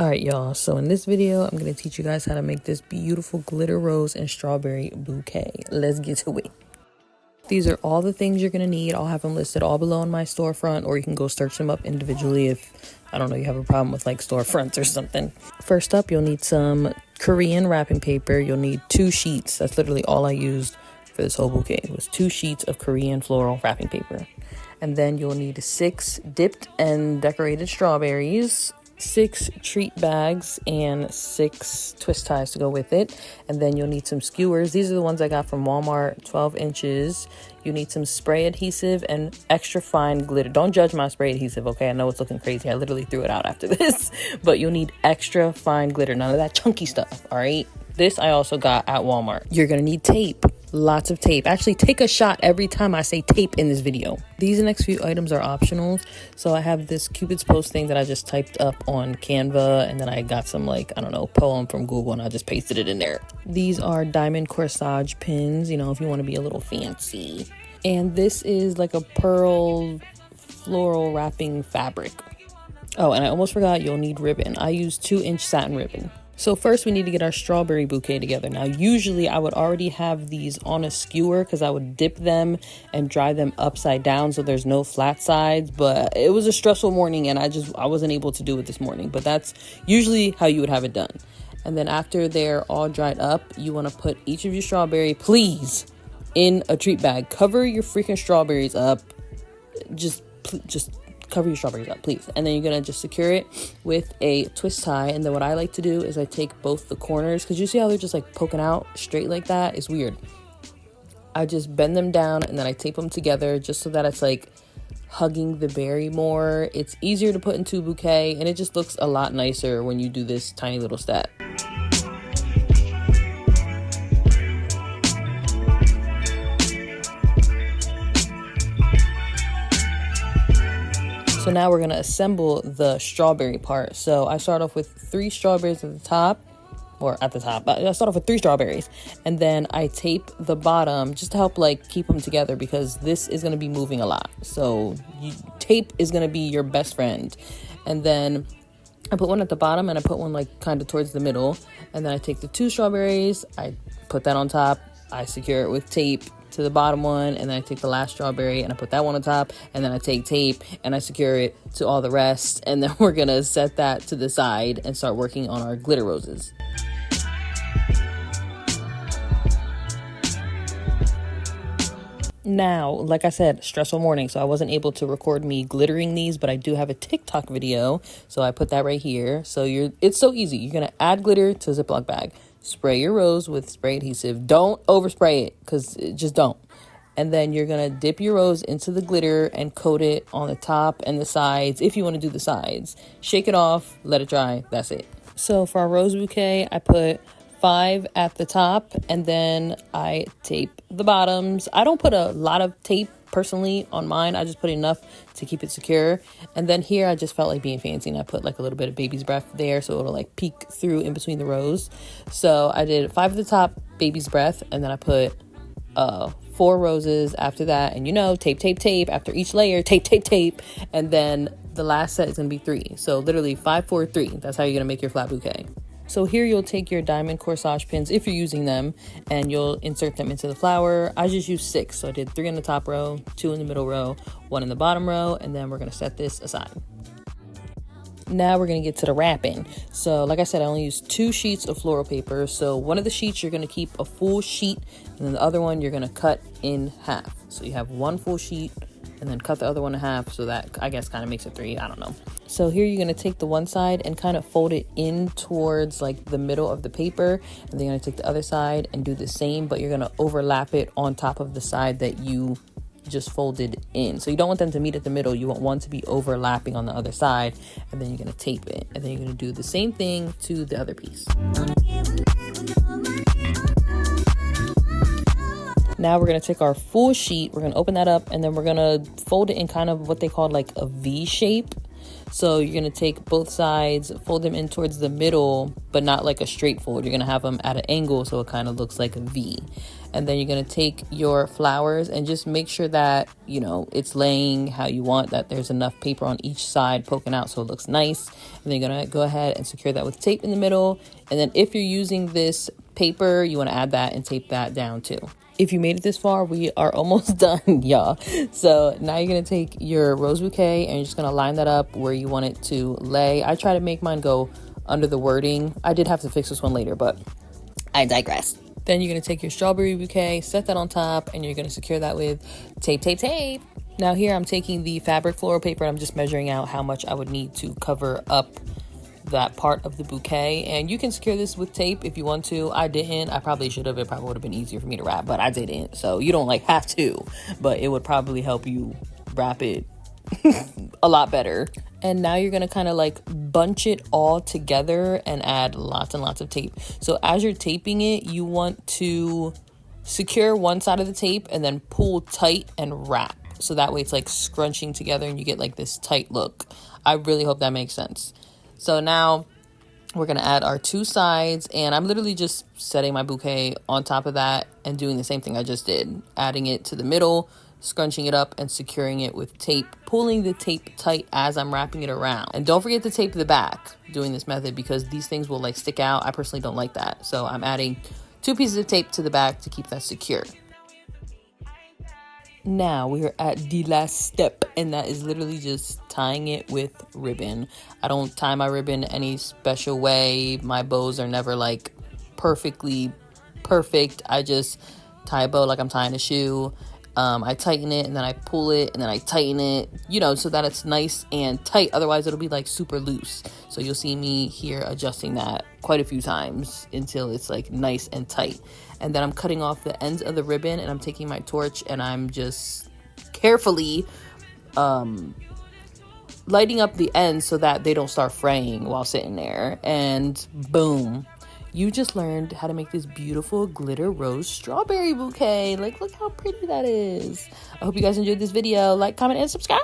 Alright y'all, so in this video I'm going to teach you guys how to make this beautiful glitter rose and strawberry bouquet. Let's get to it. These are all the things you're going to need. I'll have them listed all below in my storefront, or you can go search them up individually if, I don't know, you have a problem with like storefronts or something. First up, you'll need some Korean wrapping paper. You'll need 2 sheets. That's literally all I used for this whole bouquet. It was 2 sheets of Korean floral wrapping paper. And then you'll need 6 dipped and decorated strawberries, 6 treat bags, and 6 twist ties to go with it. And then you'll need some skewers. These are the ones I got from Walmart, 12 inches. You need some spray adhesive and extra fine glitter. Don't judge my spray adhesive, okay? I know it's looking crazy. I literally threw it out after this. But you'll need extra fine glitter, none of that chunky stuff, all right? This I also got at Walmart. You're gonna need tape. Lots of tape. Actually, take a shot every time I say tape in this video. These next few items are optional. So I have this Cupid's post thing that I just typed up on Canva, and then I got some, like, I don't know, poem from Google, and I just pasted it in there. These are diamond corsage pins, you know, if you want to be a little fancy. And this is like a pearl floral wrapping fabric. Oh, and I almost forgot, you'll need ribbon. I use 2-inch satin ribbon. So first we need to get our strawberry bouquet together. Now, usually I would already have these on a skewer because I would dip them and dry them upside down so there's no flat sides. But it was a stressful morning and I wasn't able to do it this morning. But that's usually how you would have it done. And then after they're all dried up, you want to put each of your strawberry, please, in a treat bag. Cover your freaking strawberries up. Just cover your strawberries up, please. And then you're gonna just secure it with a twist tie. And then what I like to do is I take both the corners, because you see how they're just like poking out straight like that? It's weird. I just bend them down and then I tape them together just so that it's like hugging the berry more. It's easier to put into a bouquet and it just looks a lot nicer when you do this tiny little step. So now we're going to assemble the strawberry part. So I start off with 3 strawberries at the top, or at the top. I start off with 3 strawberries, and then I tape the bottom just to help like keep them together, because this is going to be moving a lot. So tape is going to be your best friend. And then I put one at the bottom and I put one like kind of towards the middle. And then I take the 2 strawberries, I put that on top, I secure it with tape to the bottom one, and then I take the last strawberry and I put that one on top, and then I take tape and I secure it to all the rest, and then we're gonna set that to the side and start working on our glitter roses. Now, like I said, stressful morning, so I wasn't able to record me glittering these, but I do have a TikTok video, so I put that right here. So it's so easy. You're gonna add glitter to a Ziploc bag. Spray your rose with spray adhesive. Don't overspray it, because just don't. And then you're going to dip your rose into the glitter and coat it on the top and the sides if you want to do the sides. Shake it off, let it dry. That's it. So for our rose bouquet, I put 5 at the top, and then I tape the bottoms. I don't put a lot of tape personally on mine. I just put enough to keep it secure. And then here I just felt like being fancy, and I put like a little bit of baby's breath there so it'll like peek through in between the rows. So I did 5 at the top, baby's breath, and then I put 4 roses after that. And you know, tape after each layer, tape, and then the last set is gonna be 3. So literally 5, 4, 3. That's how you're gonna make your flat bouquet. So here you'll take your diamond corsage pins, if you're using them, and you'll insert them into the flower. I just used 6, so I did 3 in the top row, 2 in the middle row, 1 in the bottom row, and then we're gonna set this aside. Now we're gonna get to the wrapping. So like I said, I only used 2 sheets of floral paper. So one of the sheets you're gonna keep a full sheet, and then the other one you're gonna cut in half. So you have 1 full sheet, and then cut the other one in half, so that I guess kind of makes it 3. I don't know. So here you're gonna take the one side and kind of fold it in towards like the middle of the paper, and then you're gonna take the other side and do the same, but you're gonna overlap it on top of the side that you just folded in. So you don't want them to meet at the middle. You want one to be overlapping on the other side, and then you're gonna tape it, and then you're gonna do the same thing to the other piece. Now we're gonna take our full sheet, we're gonna open that up, and then we're gonna fold it in kind of what they call like a V shape. So you're going to take both sides, fold them in towards the middle, but not like a straight fold. You're going to have them at an angle so it kind of looks like a V. And then you're going to take your flowers and just make sure that, you know, it's laying how you want, that there's enough paper on each side poking out so it looks nice. And then you're going to go ahead and secure that with tape in the middle. And then if you're using this paper, you want to add that and tape that down too. If you made it this far, we are almost done, y'all. So now you're going to take your rose bouquet and you're just going to line that up where you want it to lay. I try to make mine go under the wording. I did have to fix this one later, but I digress. Then you're going to take your strawberry bouquet, set that on top, and you're going to secure that with tape, tape, tape. Now here I'm taking the fabric floral paper and I'm just measuring out how much I would need to cover up that part of the bouquet. And you can secure this with tape if you want to. I didn't. I probably should have. It probably would have been easier for me to wrap, but I didn't. So you don't like have to, but it would probably help you wrap it a lot better. And now you're going to kind of like bunch it all together and add lots and lots of tape. So as you're taping it, you want to secure one side of the tape and then pull tight and wrap. So that way it's like scrunching together and you get like this tight look. I really hope that makes sense. So now we're going to add our two sides, and I'm literally just setting my bouquet on top of that and doing the same thing I just did, adding it to the middle, scrunching it up and securing it with tape, pulling the tape tight as I'm wrapping it around. And don't forget to tape the back doing this method because these things will like stick out. I personally don't like that. So I'm adding 2 pieces of tape to the back to keep that secure. Now we are at the last step, and that is literally just tying it with ribbon. I don't tie my ribbon any special way. My bows are never like perfectly perfect. I just tie a bow like I'm tying a shoe. I tighten it and then I pull it and then I tighten it, you know, so that it's nice and tight. Otherwise it'll be like super loose. So you'll see me here adjusting that quite a few times until it's like nice and tight. And then I'm cutting off the ends of the ribbon and I'm taking my torch and I'm just carefully lighting up the ends so that they don't start fraying while sitting there. And boom, you just learned how to make this beautiful glitter rose strawberry bouquet. Like, look how pretty that is. I hope you guys enjoyed this video. Like, comment, and subscribe.